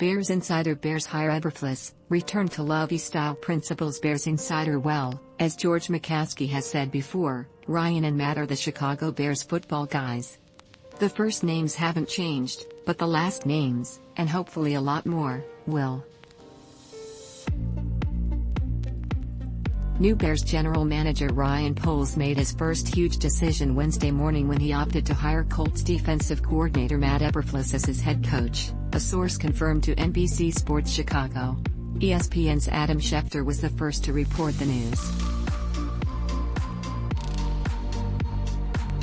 Bears insider Bears hire Eberflus Return to Lovie-style principles. Bears insider Well, as George McCaskey has said before, Ryan and Matt are the Chicago Bears football guys. The first names haven't changed, but the last names, and hopefully a lot more, will. New Bears general manager Ryan Poles made his first huge decision Wednesday morning when he opted to hire Colts defensive coordinator Matt Eberflus as his head coach, a source confirmed to NBC Sports Chicago. ESPN's Adam Schefter was the first to report the news.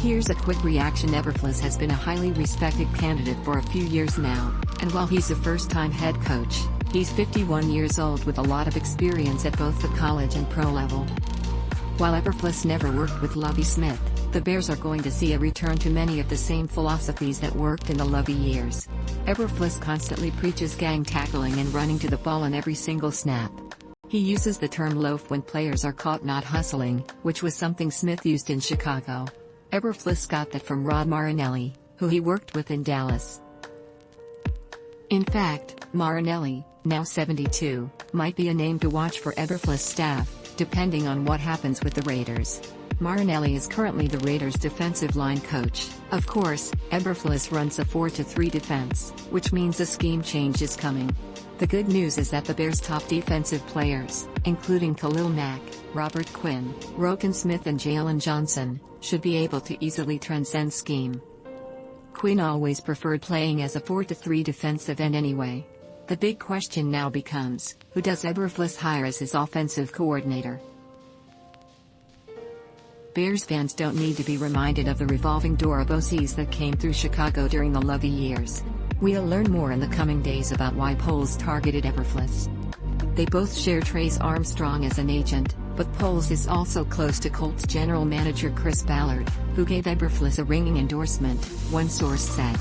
Here's a quick reaction. Eberflus has been a highly respected candidate for a few years now, and while he's a first-time head coach, he's 51 years old with a lot of experience at both the college and pro level. While Eberflus never worked with Lovie Smith, the Bears are going to see a return to many of the same philosophies that worked in the Lovie years. Eberflus constantly preaches gang tackling and running to the ball on every single snap. He uses the term loaf when players are caught not hustling, which was something Smith used in Chicago. Eberflus got that from Rod Marinelli, who he worked with in Dallas. In fact, Marinelli, now 72, might be a name to watch for Eberflus' staff, depending on what happens with the Raiders. Marinelli is currently the Raiders' defensive line coach. Of course, Eberflus runs a 4-3 defense, which means a scheme change is coming. The good news is that the Bears' top defensive players, including Khalil Mack, Robert Quinn, Roquan Smith and Jalen Johnson, should be able to easily transcend scheme. Quinn always preferred playing as a 4-3 defensive end anyway. The big question now becomes, who does Eberflus hire as his offensive coordinator? Bears fans don't need to be reminded of the revolving door of OCs that came through Chicago during the Lovie years. We'll learn more in the coming days about why Poles targeted Eberflus. They both share Trace Armstrong as an agent, but Poles is also close to Colts general manager Chris Ballard, who gave Eberflus a ringing endorsement, one source said.